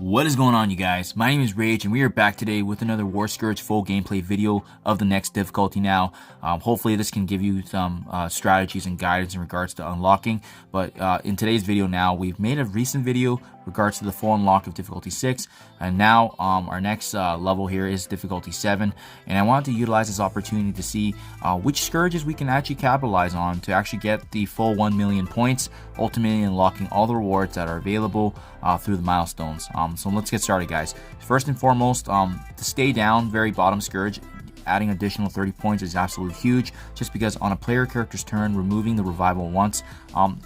What is going on, you guys? My name is Rage and we are back today with another War Scourge full gameplay video of the next difficulty now. Hopefully this can give you some strategies and guidance in regards to unlocking. But in today's video now, we've made a recent video regards to the full unlock of difficulty 6, and now our next level here is difficulty 7, and I wanted to utilize this opportunity to see which Scourges we can actually capitalize on to actually get the full 1 million points, ultimately unlocking all the rewards that are available through the milestones. So let's get started, guys. First and foremost, to stay down, very bottom Scourge, adding additional 30 points is absolutely huge, just because on a player character's turn, removing the revival once,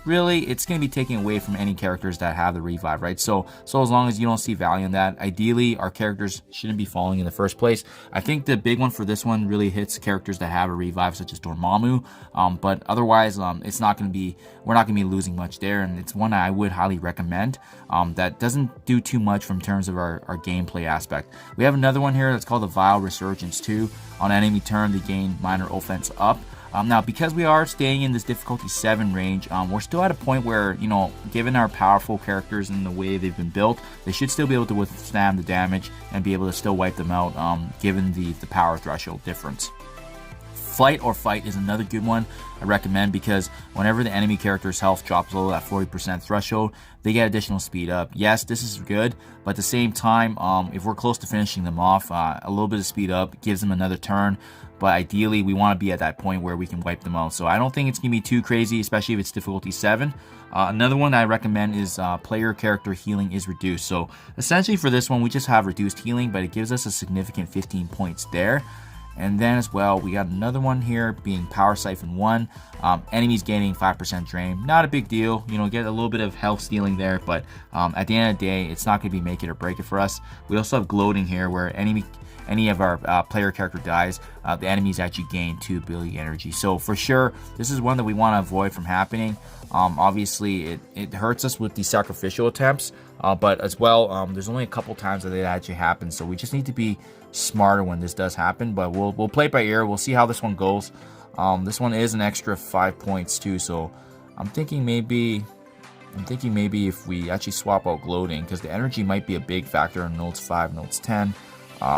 really it's going to be taking away from any characters that have the revive, right? So as long as you don't see value in that, ideally our characters shouldn't be falling in the first place. I think the big one for this one really hits characters that have a revive, such as Dormammu, but otherwise it's not going to be, we're not going to be losing much there, and it's one I would highly recommend. That doesn't do too much from terms of our gameplay aspect. We have another one here that's called the Vile Resurgence 2. On enemy turn, they gain minor offense up. Now, because we are staying in this difficulty 7 range, we're still at a point where, you know, given our powerful characters and the way they've been built, they should still be able to withstand the damage and be able to still wipe them out, given the power threshold difference. Flight or Fight is another good one I recommend, because whenever the enemy character's health drops below that 40% threshold, they get additional speed up. Yes, this is good, but at the same time, if we're close to finishing them off, a little bit of speed up gives them another turn, but ideally we want to be at that point where we can wipe them out. So I don't think it's going to be too crazy, especially if it's difficulty 7. Another one I recommend is player character healing is reduced. So essentially for this one, we just have reduced healing, but it gives us a significant 15 points there. And then as well, we got another one here being Power Siphon 1. Enemies gaining 5% drain. Not a big deal, you know, get a little bit of health stealing there, but at the end of the day, it's not going to be make it or break it for us. We also have Gloating here, where any of our player character dies, the enemies actually gain 2 ability energy. So for sure, this is one that we want to avoid from happening. Obviously, it hurts us with the sacrificial attempts, but as well, there's only a couple times that it actually happens, so we just need to be smarter when this does happen. But we'll play it by ear. We'll see how this one goes. This one is an extra 5 points too, so I'm thinking maybe if we actually swap out Gloating, because the energy might be a big factor in notes 5, notes 10.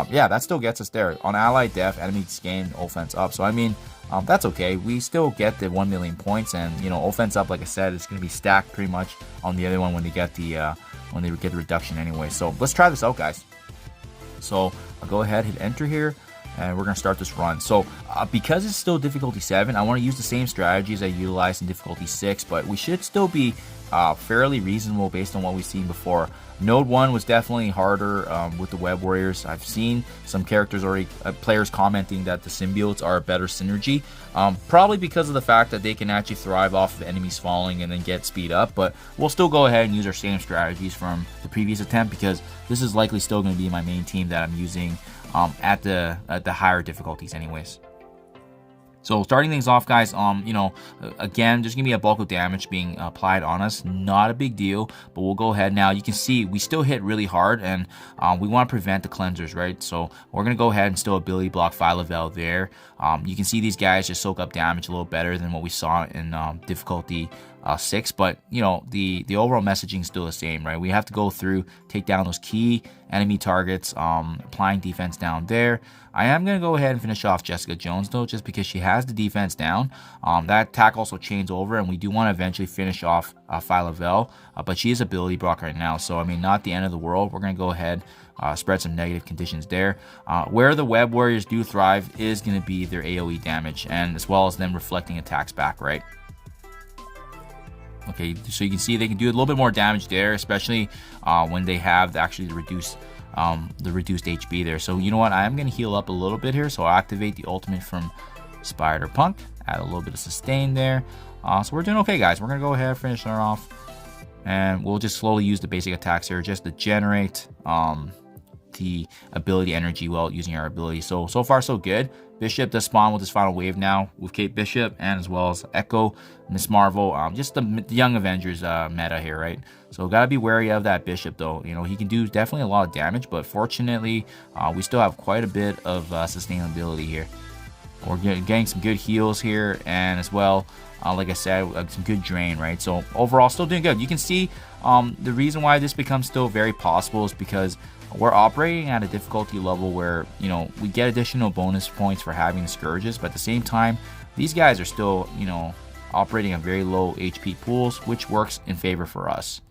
Yeah, that still gets us there. On allied death, enemies gain offense up. So I mean, that's okay. We still get the 1 million points, and you know, offense up, like I said, it's going to be stacked pretty much on the other one when they get the reduction anyway. So let's try this out, guys. So I'll go ahead, hit enter here, and we're going to start this run. So because it's still difficulty 7, I want to use the same strategies I utilized in difficulty 6, but we should still be fairly reasonable based on what we've seen before. Node 1 was definitely harder with the Web Warriors. I've seen some characters already, players commenting that the symbiotes are a better synergy, probably because of the fact that they can actually thrive off of enemies falling and then get speed up. But we'll still go ahead and use our same strategies from the previous attempt, because this is likely still going to be my main team that I'm using at the higher difficulties anyways. So starting things off, guys, you know, again, there's gonna be a bulk of damage being applied on us. Not a big deal, but we'll go ahead now. You can see we still hit really hard, and we want to prevent the cleansers, right? So we're gonna go ahead and still ability block Phyla-Vell there. You can see these guys just soak up damage a little better than what we saw in difficulty 6, but you know, the overall messaging is still the same, right? We have to go through, take down those key enemy targets, applying defense down there. I am going to go ahead and finish off Jessica Jones though, just because she has the defense down. That attack also chains over, and we do want to eventually finish off Phyla-Vell, but she is ability block right now, so I mean, not the end of the world. We're going to go ahead, spread some negative conditions there. Where the Web Warriors do thrive is going to be their AoE damage, and as well as them reflecting attacks back, right? Okay, so you can see they can do a little bit more damage there, especially when they have actually the reduced HP there. So you know what, I am going to heal up a little bit here, so I'll activate the ultimate from Spider-Punk, add a little bit of sustain there. So we're doing okay, guys. We're going to go ahead, finish her off, and we'll just slowly use the basic attacks here just to generate the ability energy while using our ability. So far so good. Bishop does spawn with his final wave now with Kate Bishop, and as well as Echo, Miss Marvel, just the young Avengers meta here, right? So gotta be wary of that Bishop though. You know, he can do definitely a lot of damage, but fortunately we still have quite a bit of sustainability here. We're getting some good heals here, and as well, like I said, some good drain, right? So overall, still doing good. You can see the reason why this becomes still very possible is because we're operating at a difficulty level where, you know, we get additional bonus points for having the Scourges, but at the same time, these guys are still, you know, operating at very low HP pools, which works in favor for us.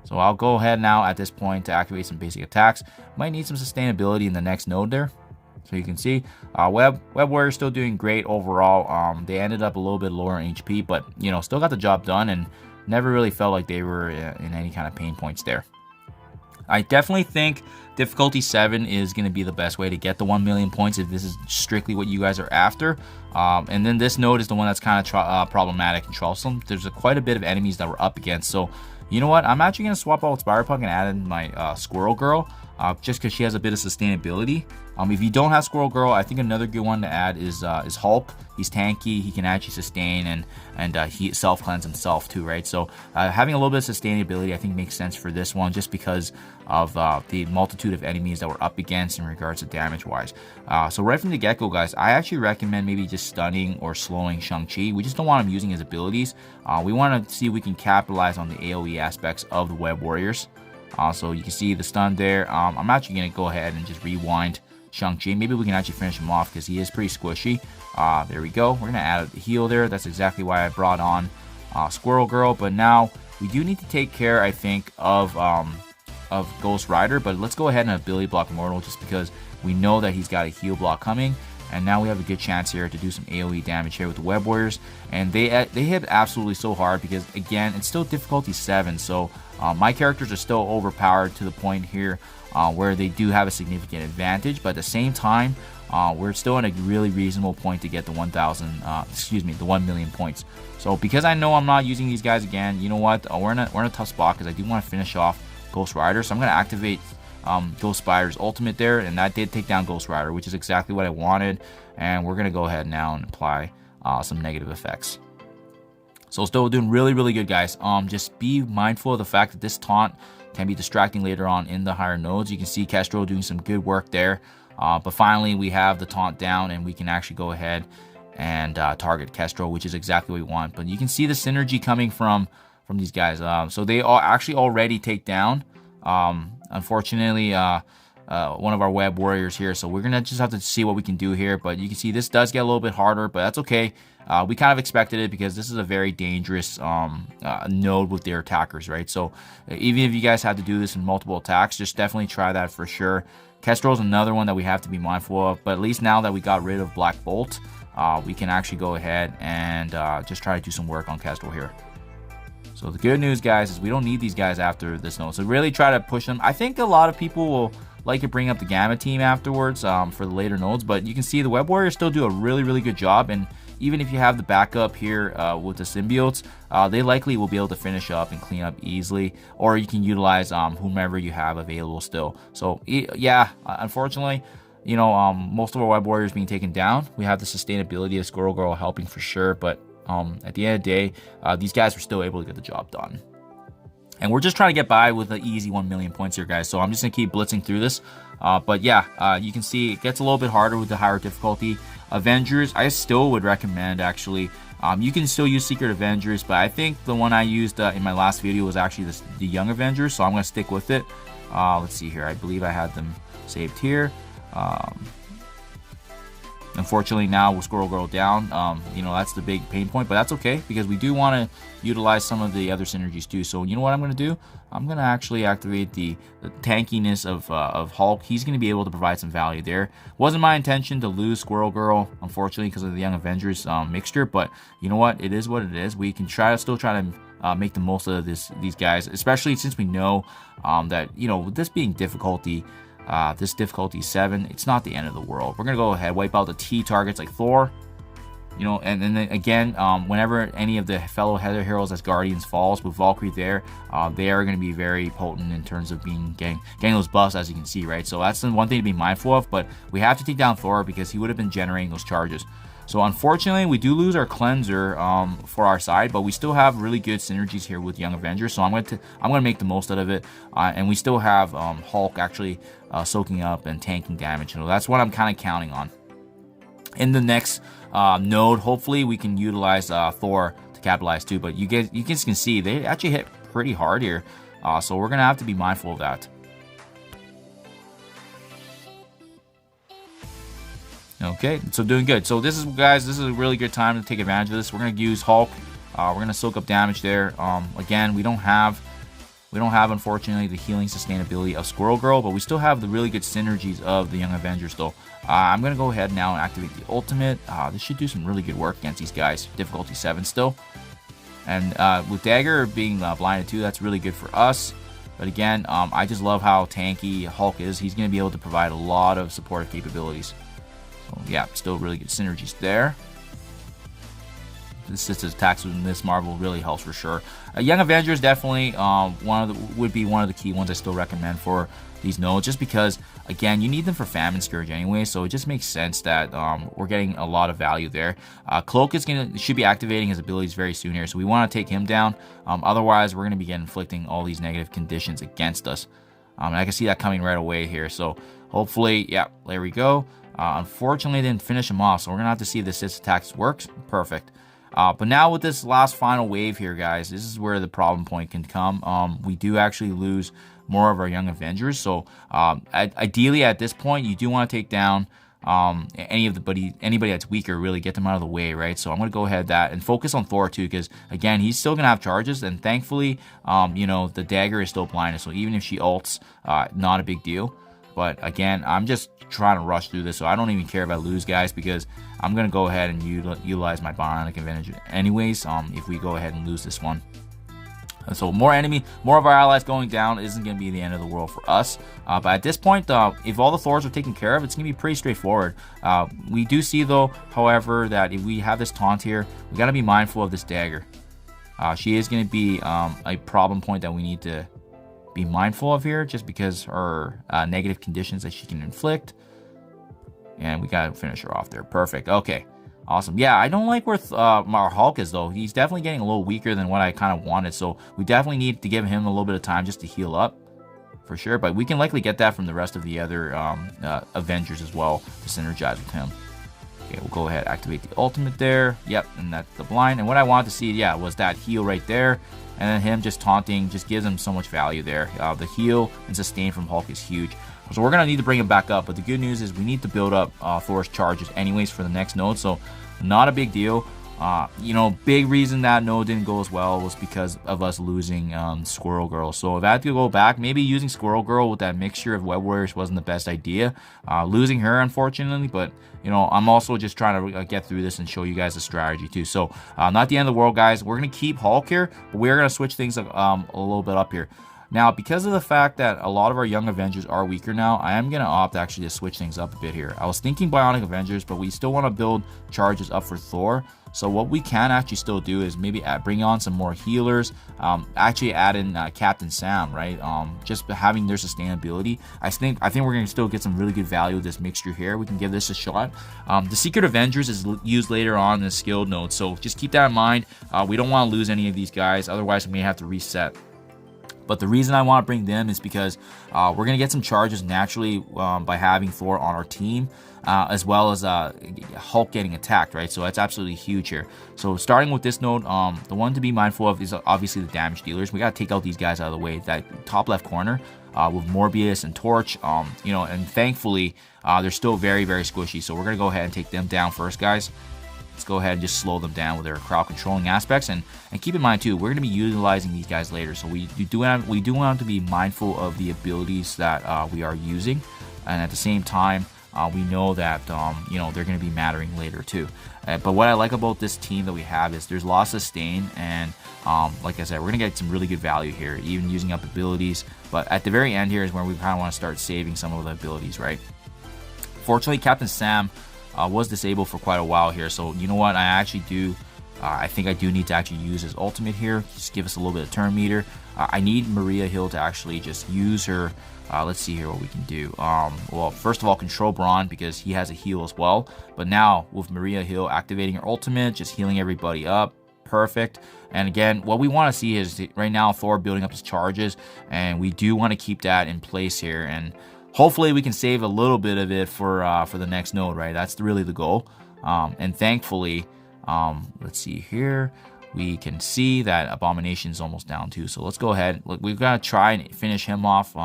So I'll go ahead now at this point to activate some basic attacks. Might need some sustainability in the next node there. So you can see Web Warrior still doing great overall. They ended up a little bit lower in HP, but, you know, still got the job done and never really felt like they were in any kind of pain points there. I definitely think difficulty 7 is going to be the best way to get the 1 million points if this is strictly what you guys are after. And then this node is the one that's kind of problematic and troublesome. There's quite a bit of enemies that we're up against. So, you know what? I'm actually going to swap out with Spider-Punk and add in my Squirrel Girl. Just because she has a bit of sustainability. If you don't have Squirrel Girl, I think another good one to add is Hulk. He's tanky, he can actually sustain and he self-cleanse himself too, right? So having a little bit of sustainability I think makes sense for this one just because of the multitude of enemies that we're up against in regards to damage-wise. So right from the get-go, guys, I actually recommend maybe just stunning or slowing Shang-Chi. We just don't want him using his abilities. We want to see if we can capitalize on the AoE aspects of the Web Warriors. So you can see the stun there. I'm actually going to go ahead and just rewind Shang-Chi. Maybe we can actually finish him off because he is pretty squishy. There we go. We're going to add a heal there. That's exactly why I brought on Squirrel Girl. But now we do need to take care, I think, of Ghost Rider. But let's go ahead and ability block Mortal just because we know that he's got a heal block coming. And now we have a good chance here to do some AoE damage here with the Web Warriors. And they hit absolutely so hard because, again, it's still difficulty 7. So my characters are still overpowered to the point here where they do have a significant advantage. But at the same time, we're still in a really reasonable point to get the 1 million points. So because I know I'm not using these guys again, you know what? We're in a tough spot because I do want to finish off Ghost Rider. So I'm going to activate Ghost Spider's ultimate there, and that did take down Ghost Rider, which is exactly what I wanted. And we're going to go ahead now and apply some negative effects. So still doing really good, guys. Just be mindful of the fact that this taunt can be distracting later on in the higher nodes. You can see Kestrel doing some good work there. But finally, we have the taunt down, and we can actually go ahead and target Kestrel, which is exactly what we want. But you can see the synergy coming from these guys. So they all actually already take down, unfortunately, one of our Web Warriors here. So we're going to just have to see what we can do here. But you can see this does get a little bit harder, but that's okay. We kind of expected it because this is a very dangerous node with their attackers, right? So even if you guys have to do this in multiple attacks, just definitely try that for sure. Kestrel is another one that we have to be mindful of, but at least now that we got rid of Black Bolt, we can actually go ahead and just try to do some work on Kestrel here. So the good news, guys, is we don't need these guys after this node. So really try to push them. I think a lot of people will like to bring up the Gamma team afterwards for the later nodes, but you can see the Web Warriors still do a really good job. And even if you have the backup here with the symbiotes, they likely will be able to finish up and clean up easily, or you can utilize whomever you have available still. So yeah, unfortunately, you know, most of our Web Warriors being taken down. We have the sustainability of Squirrel Girl helping for sure, but at the end of the day, these guys were still able to get the job done. And we're just trying to get by with an easy 1 million points here, guys. So I'm just going to keep blitzing through this. But yeah, you can see it gets a little bit harder with the higher difficulty. Avengers, I still would recommend, actually. You can still use Secret Avengers, but I think the one I used in my last video was actually the Young Avengers. So I'm going to stick with it. Let's see here. I believe I had them saved here. Unfortunately, now with Squirrel Girl down, you know, that's the big pain point, but that's okay because we do want to utilize some of the other synergies too. So you know what I'm going to do? I'm going to actually activate the tankiness of Hulk. He's going to be able to provide some value there. Wasn't my intention to lose Squirrel Girl, unfortunately, because of the Young Avengers mixture, but you know what? It is what it is. We can still try to make the most of these guys, especially since we know that, you know, with this being difficulty, this difficulty 7, it's not the end of the world. We're gonna go ahead, wipe out the T targets like Thor, you know, and then again, whenever any of the fellow Heather heroes as Guardians falls with Valkyrie there, they are going to be very potent in terms of getting those buffs, as you can see, right? So that's the one thing to be mindful of, but we have to take down Thor because he would have been generating those charges. So unfortunately, we do lose our cleanser for our side, but we still have really good synergies here with Young Avengers. So I'm gonna make the most out of it, and we still have Hulk actually soaking up and tanking damage. You know, that's what I'm kind of counting on. in the next node, hopefully we can utilize Thor to capitalize too. But you guys can see they actually hit pretty hard here, so we're gonna have to be mindful of that. Okay, so doing good. So this is, guys, this is a really good time to take advantage of this. We're gonna use Hulk. We're gonna soak up damage there. Again, we don't have unfortunately the healing sustainability of Squirrel Girl, but we still have the really good synergies of the Young Avengers though. I'm gonna go ahead now and activate the ultimate. This should do some really good work against these guys. Difficulty 7 still, and with Dagger being blinded too, that's really good for us. But again, I just love how tanky Hulk is. He's gonna be able to provide a lot of supportive capabilities. So yeah, still really good synergies there. The assisted attacks with Miss Marvel really helps for sure. Young Avengers definitely would be one of the key ones I still recommend for these nodes, just because again you need them for Famine Scourge anyway, so it just makes sense that we're getting a lot of value there. Cloak should be activating his abilities very soon here, so we want to take him down. Otherwise, we're going to be inflicting all these negative conditions against us. And I can see that coming right away here. So hopefully, yeah, there we go. Unfortunately, didn't finish him off, so we're gonna have to see if the assist attacks works. Perfect. But now with this last final wave here, guys, this is where the problem point can come. We do actually lose more of our Young Avengers, so ideally at this point, you do want to take down anybody that's weaker, really get them out of the way, right? So I'm going to go ahead and focus on Thor too, because again, he's still going to have charges, and thankfully, you know, the dagger is still blinded, so even if she ults, not a big deal. But again, I'm just trying to rush through this, so I don't even care if I lose, guys, because I'm going to go ahead and utilize my bionic advantage anyways, if we go ahead and lose this one. So more of our allies going down isn't going to be the end of the world for us. But at this point, if all the Thors are taken care of, it's going to be pretty straightforward. We do see, though, however, that if we have this taunt here, we got to be mindful of this dagger. She is going to be a problem point that we need to be mindful of here, just because her negative conditions that she can inflict. And we got to finish her off there. Perfect. Okay. Awesome. Yeah, I don't like where our Hulk is, though. He's definitely getting a little weaker than what I kind of wanted. So we definitely need to give him a little bit of time just to heal up, for sure. But we can likely get that from the rest of the other Avengers as well to synergize with him. Okay, we'll go ahead and activate the ultimate there. Yep, and that's the blind. And what I wanted to see, yeah, was that heal right there. And then him just taunting just gives him so much value there. The heal and sustain from Hulk is huge. So we're going to need to bring him back up. But the good news is we need to build up Thor's charges anyways for the next node. So not a big deal. You know, big reason that node didn't go as well was because of us losing Squirrel Girl. So if I had to go back, maybe using Squirrel Girl with that mixture of Web Warriors wasn't the best idea. Losing her, unfortunately, but you know, I'm also just trying to get through this and show you guys the strategy too. So not the end of the world, guys. We're going to keep Hulk here, but we're going to switch things a little bit up here. Now, because of the fact that a lot of our Young Avengers are weaker now, I am going to opt actually to switch things up a bit here. I was thinking Bionic Avengers, but we still want to build charges up for Thor. So what we can actually still do is maybe bring on some more healers, actually add in Captain Sam, right? Just having their sustainability. I think we're going to still get some really good value with this mixture here. We can give this a shot. The Secret Avengers is used later on in the skilled node, so just keep that in mind. We don't want to lose any of these guys, otherwise we may have to reset. But the reason I want to bring them is because we're going to get some charges naturally by having Thor on our team, as well as Hulk getting attacked, right? So that's absolutely huge here. So starting with this node, the one to be mindful of is obviously the damage dealers. We got to take out these guys out of the way. That top left corner with Morbius and Torch, you know, and thankfully they're still very, very squishy. So we're going to go ahead and take them down first, guys. Let's go ahead and just slow them down with their crowd controlling aspects, and keep in mind too, we're going to be utilizing these guys later, so we do want to be mindful of the abilities that we are using, and at the same time, we know that you know, they're going to be mattering later too. But what I like about this team that we have is there's lots of sustain, and like I said, we're going to get some really good value here, even using up abilities. But at the very end here is where we kind of want to start saving some of the abilities, right? Fortunately, Captain Sam was disabled for quite a while here, so you know what, I think I do need to actually use his ultimate here, just give us a little bit of turn meter. I need Maria Hill to actually just use her. Let's see here what we can do. Well, first of all, control Braun, because he has a heal as well, but now with Maria Hill activating her ultimate, just healing everybody up, perfect. And again, what we want to see is right now Thor building up his charges, and we do want to keep that in place here, and hopefully we can save a little bit of it for the next node, right? That's really the goal. And thankfully, let's see here, we can see that Abomination is almost down too. So let's go ahead. Look, we've got to try and finish him off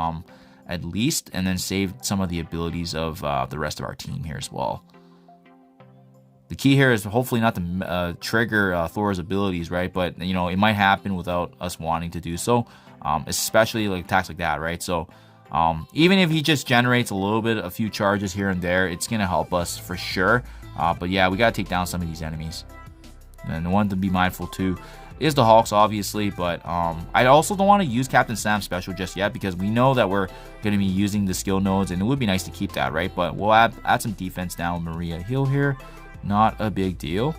at least, and then save some of the abilities of the rest of our team here as well. The key here is hopefully not to trigger Thor's abilities, right? But, you know, it might happen without us wanting to do so, especially like attacks like that, right? So even if he just generates a few charges here and there, it's going to help us for sure. But yeah, we got to take down some of these enemies. And the one to be mindful too is the Hulks, obviously, but I also don't want to use Captain Sam's special just yet, because we know that we're going to be using the skill nodes, and it would be nice to keep that, right? But we'll add some defense down. Maria heal here, not a big deal.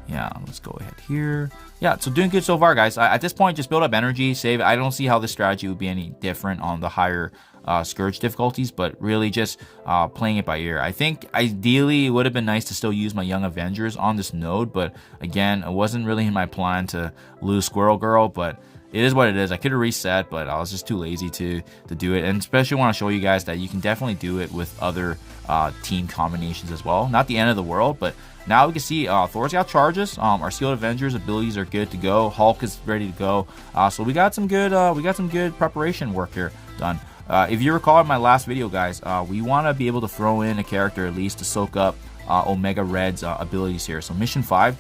Yeah, let's go ahead here. Yeah, so doing good so far, guys. At this point, just build up energy, save. I don't see how this strategy would be any different on the higher Scourge difficulties, but really just playing it by ear. I think ideally it would have been nice to still use my young Avengers on this node, but again, it wasn't really in my plan to lose Squirrel Girl, but it is what it is. I could have reset, but I was just too lazy to do it. And especially want to show you guys that you can definitely do it with other team combinations as well. Not the end of the world, but now we can see Thor's got charges. Our Sealed Avengers abilities are good to go. Hulk is ready to go. So we got some good preparation work here done. If you recall in my last video, guys, we want to be able to throw in a character at least to soak up Omega Red's abilities here. So mission 5,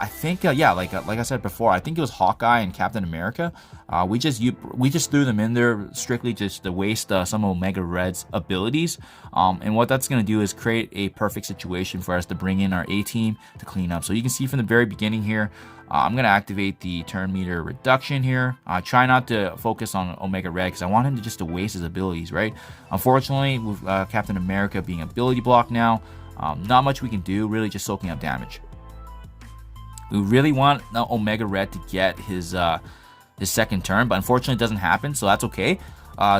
I think, yeah, like I said before, I think it was Hawkeye and Captain America. We just threw them in there strictly just to waste some Omega Red's abilities. And what that's going to do is create a perfect situation for us to bring in our A-team to clean up. So you can see from the very beginning here, I'm going to activate the turn meter reduction here. Try not to focus on Omega Red because I want him to waste his abilities, right? Unfortunately, with Captain America being ability block now, not much we can do, really just soaking up damage. We really want Omega Red to get his second turn, but unfortunately it doesn't happen, so that's okay.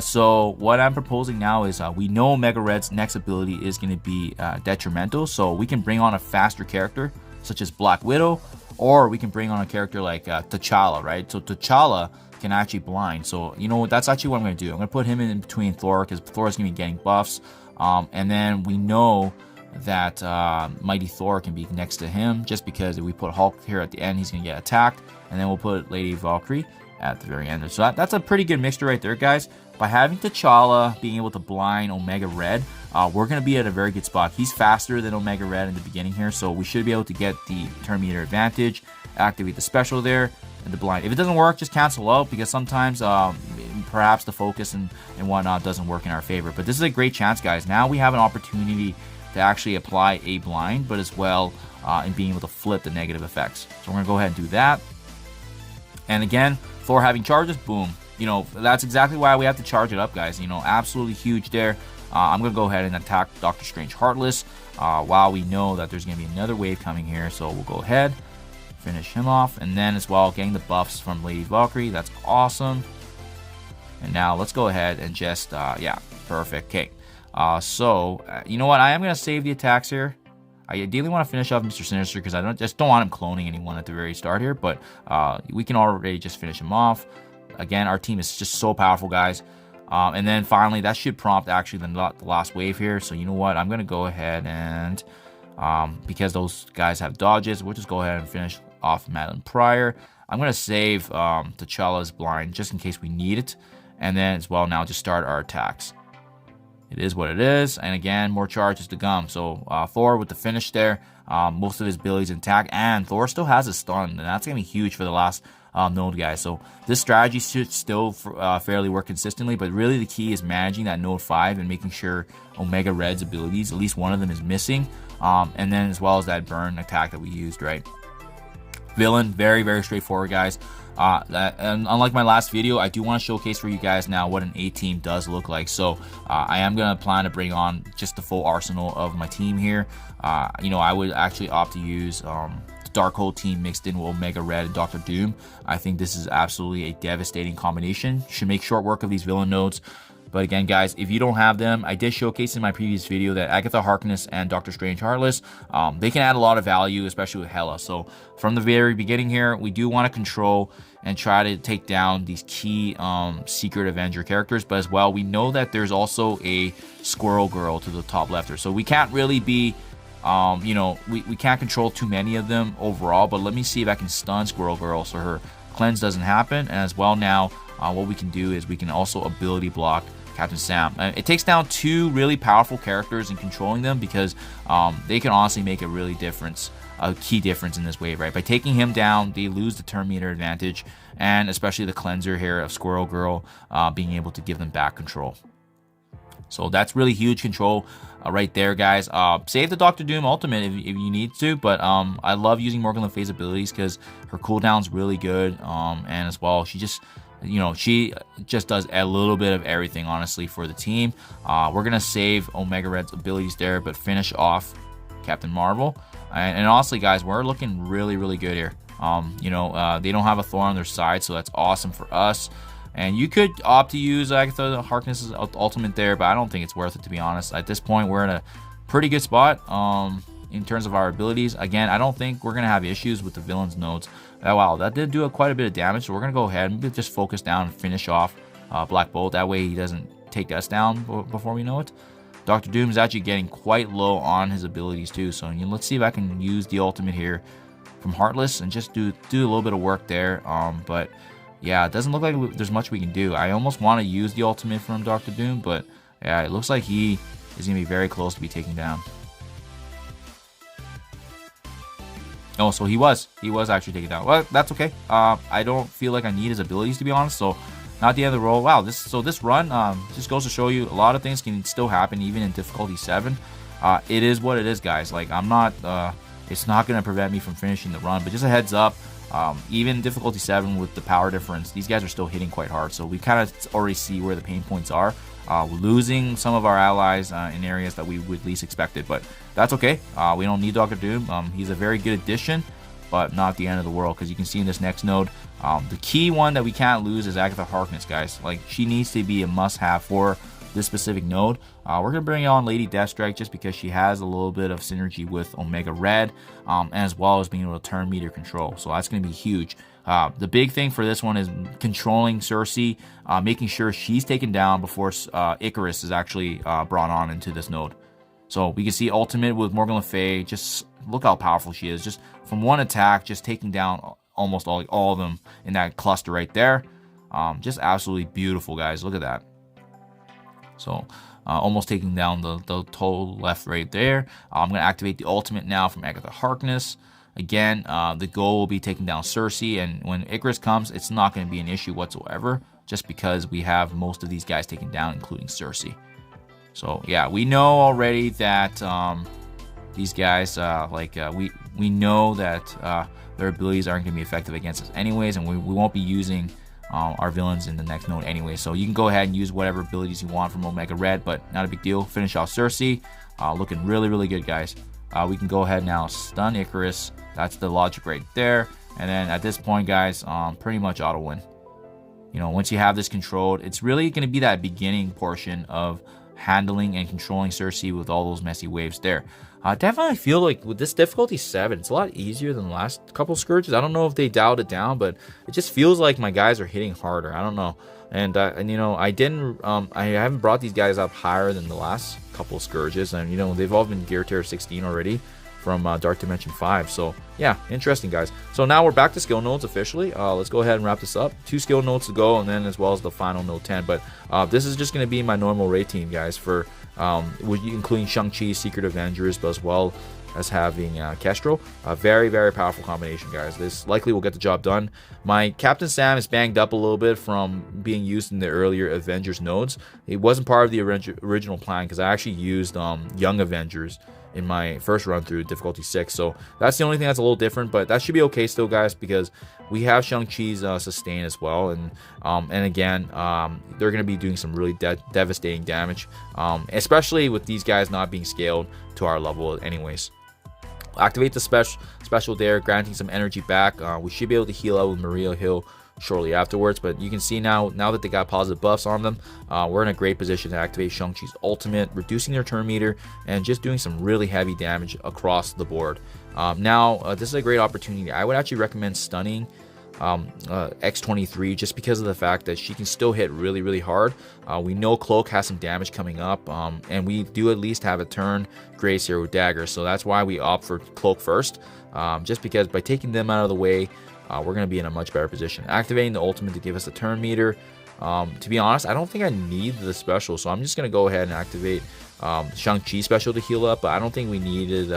So what I'm proposing now is we know Omega Red's next ability is going to be detrimental, so we can bring on a faster character such as Black Widow, or we can bring on a character like T'Challa, right? So T'Challa can actually blind. So you know what? That's actually what I'm going to do. I'm going to put him in between Thor because Thor is going to be getting buffs, and then we know that Mighty Thor can be next to him, just because if we put Hulk here at the end, he's going to get attacked, and then we'll put Lady Valkyrie at the very end. So that's a pretty good mixture right there, guys. By having T'Challa being able to blind Omega Red, we're going to be at a very good spot. He's faster than Omega Red in the beginning here, so we should be able to get the turn meter advantage, activate the special there, and the blind. If it doesn't work, just cancel out, because sometimes perhaps the focus and whatnot doesn't work in our favor. But this is a great chance, guys. Now we have an opportunity to actually apply a blind, but as well in being able to flip the negative effects. So we're going to go ahead and do that. And again, Thor having charges, boom. You know, that's exactly why we have to charge it up, guys. You know, absolutely huge there. I'm going to go ahead and attack Doctor Strange Heartless while we know that there's going to be another wave coming here. So we'll go ahead, finish him off. And then as well, getting the buffs from Lady Valkyrie. That's awesome. And now let's go ahead and just, yeah, perfect. Okay. So, you know what? I am going to save the attacks here. I ideally want to finish off Mr. Sinister because I don't want him cloning anyone at the very start here. But we can already just finish him off. Again, our team is just so powerful, guys. And then finally, that should prompt actually the last wave here. So you know what? I'm going to go ahead and, because those guys have dodges, we'll just go ahead and finish off Madeline Pryor. I'm going to save T'Challa's blind just in case we need it. And then as well, now just start our attacks. It is what it is. And again, more charges to come. So Thor with the finish there. Most of his abilities intact. And Thor still has a stun. And that's going to be huge for the last node, guys. So this strategy should still fairly work consistently. But really the key is managing that node 5 and making sure Omega Red's abilities, at least one of them, is missing. And then as well as that burn attack that we used, right? Villain, very, very straightforward, guys. And unlike my last video, I do want to showcase for you guys now what an A-team does look like. So I am going to plan to bring on just the full arsenal of my team here. You know, I would actually opt to use the Darkhold team mixed in with Omega Red and Doctor Doom. I think this is absolutely a devastating combination. Should make short work of these villain nodes. But again, guys, if you don't have them, I did showcase in my previous video that Agatha Harkness and Doctor Strange Heartless, they can add a lot of value, especially with Hela. So from the very beginning here, we do want to control and try to take down these key Secret Avenger characters. But as well, we know that there's also a Squirrel Girl to the top left here. So we can't really be You know, we can't control too many of them overall, but let me see if I can stun Squirrel Girl so her cleanse doesn't happen. And as well now, what we can do is we can also ability block Captain Sam. It takes down 2 really powerful characters in controlling them, because they can honestly make a really a key difference in this wave, right? By taking him down, they lose the turn meter advantage, and especially the cleanser here of Squirrel Girl being able to give them back control. So that's really huge control right there, guys. Save the Doctor Doom ultimate if you need to, but I love using Morgan Le Fay's abilities because her cooldown's really good, and as well, she just does a little bit of everything, honestly, for the team. We're gonna save Omega Red's abilities there, but finish off Captain Marvel. And honestly, guys, we're looking really, really good here. They don't have a Thor on their side, so that's awesome for us. And you could opt to use Agatha Harkness's ultimate there, but I don't think it's worth it, to be honest. At this point, we're in a pretty good spot in terms of our abilities. Again, I don't think we're going to have issues with the villain's nodes. Wow, that did do quite a bit of damage, so we're going to go ahead and just focus down and finish off Black Bolt. That way he doesn't take us down before we know it. Dr. Doom is actually getting quite low on his abilities too, so let's see if I can use the ultimate here from Heartless and just do a little bit of work there. But yeah, it doesn't look like there's much we can do. I almost want to use the ultimate from Dr. Doom, but yeah, it looks like he is going to be very close to be taken down. Oh, so he was actually taken down. Well, that's okay. I don't feel like I need his abilities, to be honest, so not the end of the roll. Wow, this run just goes to show you a lot of things can still happen even in difficulty 7. It is what it is, guys. Like, I'm not it's not going to prevent me from finishing the run, but just a heads up, even difficulty 7 with the power difference, these guys are still hitting quite hard, so we kind of already see where the pain points are. We're losing some of our allies in areas that we would least expected, but that's okay. We don't need Dr. Doom. He's a very good addition, but not the end of the world, because you can see in this next node, the key one that we can't lose is Agatha Harkness, guys. Like, she needs to be a must-have for this specific node. We're going to bring on Lady Deathstrike just because she has a little bit of synergy with Omega Red, as well as being able to turn meter control. So that's going to be huge. The big thing for this one is controlling Cersei, making sure she's taken down before Icarus is actually brought on into this node. So we can see ultimate with Morgan Le Fay. Just look how powerful she is. Just from one attack, just taking down almost all of them in that cluster right there. Just absolutely beautiful, guys. Look at that. So almost taking down the total left right there. I'm going to activate the ultimate now from Agatha Harkness. Again, the goal will be taking down Cersei, and when Icarus comes, it's not going to be an issue whatsoever, just because we have most of these guys taken down, including Cersei. So yeah, we know already that these guys, we know that their abilities aren't going to be effective against us anyways, and we won't be using our villains in the next node anyway. So you can go ahead and use whatever abilities you want from Omega Red, but not a big deal. Finish off Cersei. Looking really, really good, guys. We can go ahead now, stun Icarus. That's the logic right there. And then at this point, guys, pretty much auto win. You know, once you have this controlled, it's really going to be that beginning portion of handling and controlling Cersei with all those messy waves there. Definitely feel like with this difficulty 7, it's a lot easier than the last couple Scourges. I don't know if they dialed it down, but it just feels like my guys are hitting harder. I don't know. And you know, I haven't brought these guys up higher than the last couple Scourges, and you know, they've all been gear tier 16 already from Dark Dimension 5. So yeah, interesting, guys. So now we're back to skill nodes officially. Let's go ahead and wrap this up. 2 skill nodes to go, and then as well as the final node 10. But this is just going to be my normal raid team, guys, for including Shang-Chi, Secret Avengers, but as well as having Kestrel. A very, very powerful combination, guys. This likely will get the job done. My Captain Sam is banged up a little bit from being used in the earlier Avengers nodes. It wasn't part of the original plan, because I actually used Young Avengers in my first run through difficulty 6, so that's the only thing that's a little different, but that should be okay still, guys, because we have Shang-Chi's sustain as well, and again, they're going to be doing some really devastating damage, especially with these guys not being scaled to our level anyways. Activate the special there, granting some energy back. We should be able to heal out with Maria Hill shortly afterwards, but you can see now that they got positive buffs on them, we're in a great position to activate Shang-Chi's ultimate, reducing their turn meter and just doing some really heavy damage across the board. Now this is a great opportunity. I would actually recommend stunning X23, just because of the fact that she can still hit really hard. We know Cloak has some damage coming up, and we do at least have a turn Grace here with Dagger, so that's why we opt for Cloak first, just because by taking them out of the way, we're going to be in a much better position. Activating the ultimate to give us a turn meter. To be honest, I don't think I need the special, so I'm just going to go ahead and activate Shang-Chi special to heal up, but I don't think we needed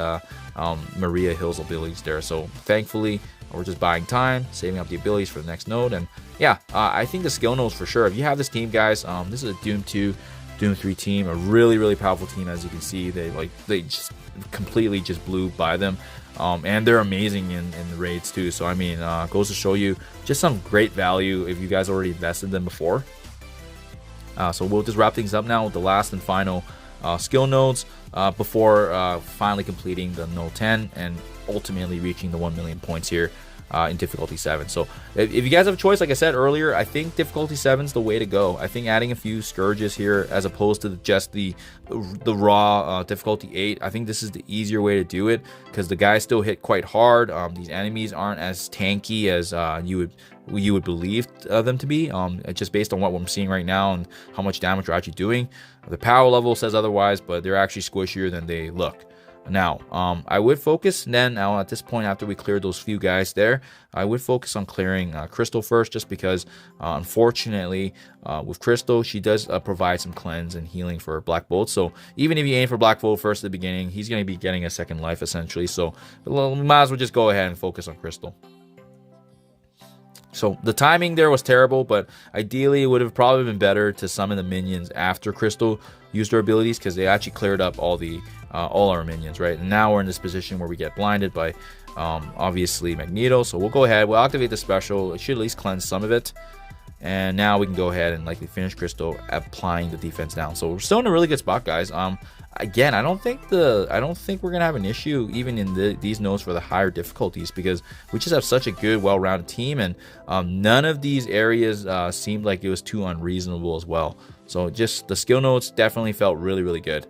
Maria Hill's abilities there. So thankfully, we're just buying time, saving up the abilities for the next node. And yeah, I think the skill nodes for sure. If you have this team, guys, this is a Doom 2, Doom 3 team, a really powerful team. As you can see, they just completely just blew by them. And they're amazing in the raids too. So I mean, goes to show you just some great value if you guys already invested them before. So we'll just wrap things up now with the last and final skill nodes before finally completing the node 10 and ultimately reaching the 1 million points here in difficulty 7. So if you guys have a choice, like I said earlier, I think difficulty 7 is the way to go. I think adding a few Scourges here as opposed to just the raw difficulty 8, I think this is the easier way to do it, because the guys still hit quite hard. These enemies aren't as tanky as you would believe them to be, just based on what I'm seeing right now and how much damage we're actually doing. The power level says otherwise, but they're actually squishier than they look. Now, I would focus then, now at this point, after we cleared those few guys there, I would focus on clearing Crystal first, just because, unfortunately, with Crystal, she does provide some cleanse and healing for Black Bolt. So even if you aim for Black Bolt first at the beginning, he's going to be getting a second life, essentially. So we might as well just go ahead and focus on Crystal. So the timing there was terrible, but ideally it would have probably been better to summon the minions after Crystal used her abilities, because they actually cleared up all our minions, right? And now we're in this position where we get blinded by obviously Magneto. So we'll go ahead, we'll activate the special. It should at least cleanse some of it, and now we can go ahead and likely finish Crystal applying the defense down. So we're still in a really good spot, guys. Again, I don't think we're gonna have an issue even in these nodes for the higher difficulties, because we just have such a good, well-rounded team, and none of these areas seemed like it was too unreasonable as well. So just the skill nodes definitely felt really good.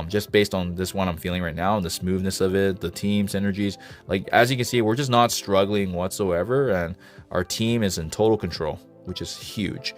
Just based on this one I'm feeling right now and the smoothness of it, the team synergies, like as you can see, we're just not struggling whatsoever, and our team is in total control, which is huge.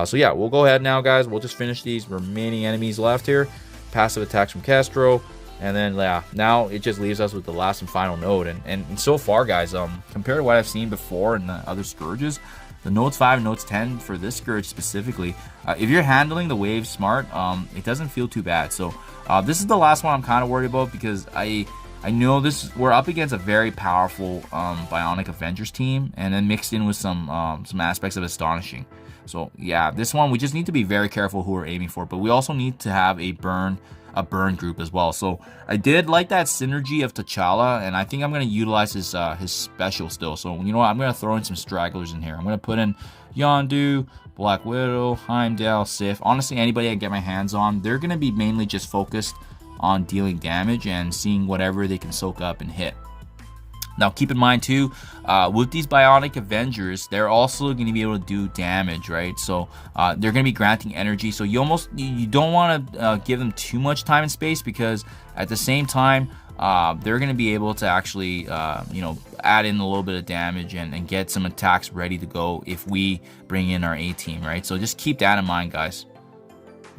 So yeah, we'll go ahead now, guys. We'll just finish these remaining enemies left here. Passive attacks from Castro, and then yeah, now it just leaves us with the last and final node. And so far, guys, compared to what I've seen before in the other Scourges, the nodes 5 and nodes 10 for this Scourge specifically, if you're handling the waves smart, it doesn't feel too bad. So this is the last one I'm kind of worried about, because I know we're up against a very powerful Bionic Avengers team, and then mixed in with some aspects of Astonishing. So yeah, this one we just need to be very careful who we're aiming for, but we also need to have a burn group as well. So I did like that synergy of T'Challa, and I think I'm going to utilize his special still. So you know what, I'm going to throw in some stragglers in here. I'm going to put in Yondu, Black Widow, Heimdall, Sif. Honestly, anybody I can get my hands on. They're going to be mainly just focused on dealing damage and seeing whatever they can soak up and hit. Now, keep in mind too, with these Bionic Avengers, they're also going to be able to do damage, right? So they're going to be granting energy. So you don't want to give them too much time and space, because at the same time, they're going to be able to actually, add in a little bit of damage and get some attacks ready to go if we bring in our A team, right? So just keep that in mind, guys.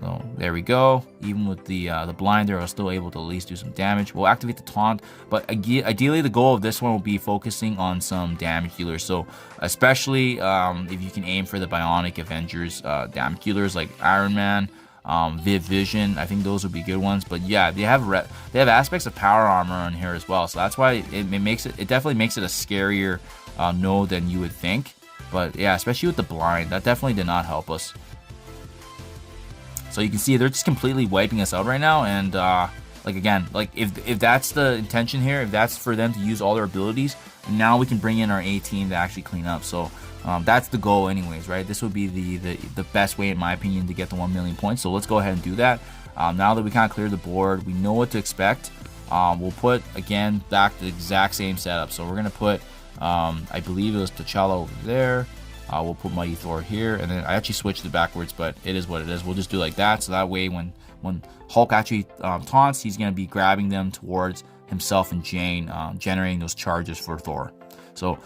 So there we go. Even with the blinder, I was still able to at least do some damage. We'll activate the taunt, but ideally the goal of this one will be focusing on some damage healers. So especially if you can aim for the Bionic Avengers damage healers like Iron Man, Viv Vision, I think those would be good ones. But yeah, they have aspects of power armor in here as well. So that's why it definitely makes it a scarier node than you would think. But yeah, especially with the blind, that definitely did not help us. So you can see they're just completely wiping us out right now, and if that's the intention here, if that's for them to use all their abilities, now we can bring in our A team to actually clean up. So that's the goal anyways, right? This would be the best way, in my opinion, to get the 1 million points. So let's go ahead and do that. Now that we kind of cleared the board, we know what to expect. We'll put, again, back the exact same setup. So we're going to put, I believe it was T'Challa over there. We'll put Mighty Thor here, and then I actually switched it backwards, but it is what it is. We'll just do it like that, so that way when Hulk actually taunts, he's going to be grabbing them towards himself and Jane, generating those charges for Thor. So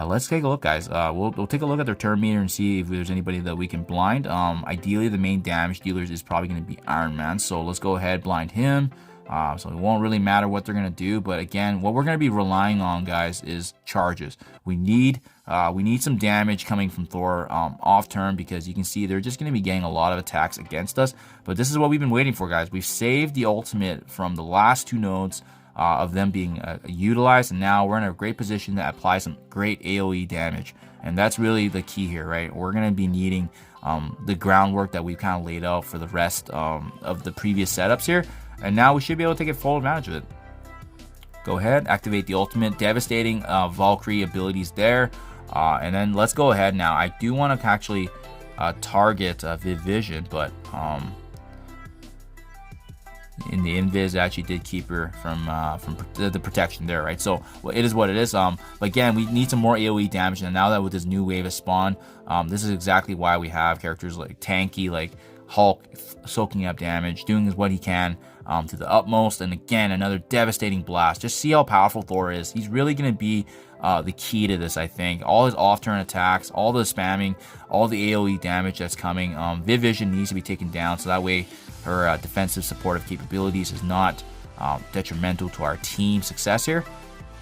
Let's take a look, guys. We'll take a look at their turn meter and see if there's anybody that we can blind. Ideally, the main damage dealers is probably going to be Iron Man. So let's go ahead, blind him. So it won't really matter what they're going to do. But again, what we're going to be relying on, guys, is charges. We need some damage coming from Thor off turn, because you can see they're just going to be getting a lot of attacks against us. But this is what we've been waiting for, guys. We've saved the ultimate from the last 2 nodes of them being utilized, and now we're in a great position to apply some great AoE damage, and that's really the key here, right? We're going to be needing the groundwork that we've kind of laid out for the rest of the previous setups here, and now we should be able to take full advantage of it. Go ahead, activate the ultimate, devastating Valkyrie abilities there, and then let's go ahead now. I do want to actually target Vision, but in the invis actually did keep her from the protection there, right? So it is what it is. But again, we need some more AoE damage, and now that with this new wave of spawn, this is exactly why we have characters like tanky, like Hulk, soaking up damage, doing what he can to the utmost. And again, another devastating blast. Just see how powerful Thor is. He's really going to be the key to this, I think. All his off-turn attacks, all the spamming, all the AoE damage that's coming. Vision needs to be taken down, so that way her defensive supportive capabilities is not detrimental to our team success here.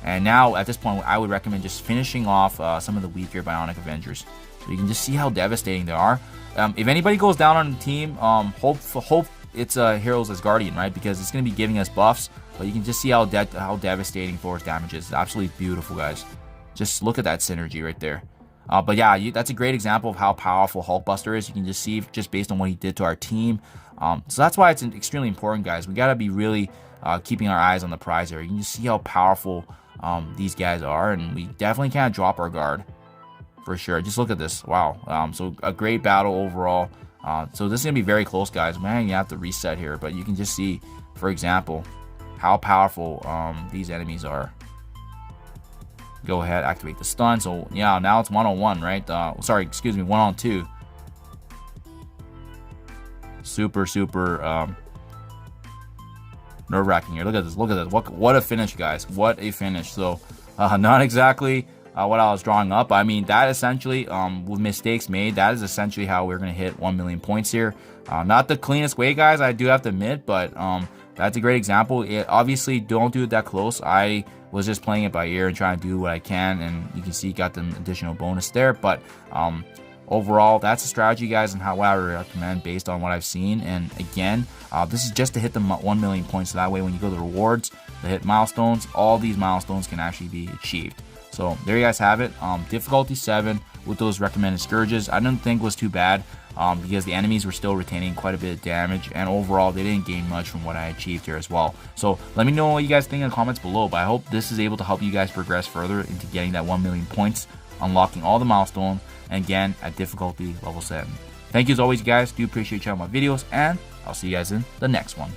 And now at this point, I would recommend just finishing off some of the weaker Bionic Avengers, so you can just see how devastating they are. If anybody goes down on the team, hope it's Heroes Asgardian, right? Because it's going to be giving us buffs. But you can just see how devastating Thor's damage is. It's absolutely beautiful, guys. Just look at that synergy right there. But yeah, that's a great example of how powerful Hulkbuster is. You can just see just based on what he did to our team. So that's why it's extremely important, guys. We got to be really keeping our eyes on the prize here. You can just see how powerful these guys are, and we definitely can't drop our guard for sure. Just look at this. Wow. So a great battle overall. So this is going to be very close, guys. Man, you have to reset here, but you can just see, for example, how powerful these enemies are. Go ahead, activate the stun. So yeah, now it's 1-on-1, right? Sorry, excuse me, 1-on-2. Super nerve-wracking here. Look at this. Look at this. What a finish, guys. What a finish. So not exactly what I was drawing up. I mean, that essentially, with mistakes made, that is essentially how we're going to hit 1 million points here. Not the cleanest way, guys, I do have to admit, but that's a great example. Obviously, don't do it that close. I was just playing it by ear and trying to do what I can, and you can see got the additional bonus there. But overall, that's a strategy, guys, and how I would recommend based on what I've seen. And again, this is just to hit the 1 million points, so that way when you go to the rewards, the hit milestones, all these milestones can actually be achieved. So there you guys have it. Difficulty 7 with those recommended Scourges. I don't think was too bad because the enemies were still retaining quite a bit of damage, and overall they didn't gain much from what I achieved here as well. So let me know what you guys think in the comments below, but I hope this is able to help you guys progress further into getting that 1 million points, unlocking all the milestones, and again at difficulty level 7. Thank you as always, guys. Do appreciate you checking out my videos, and I'll see you guys in the next one.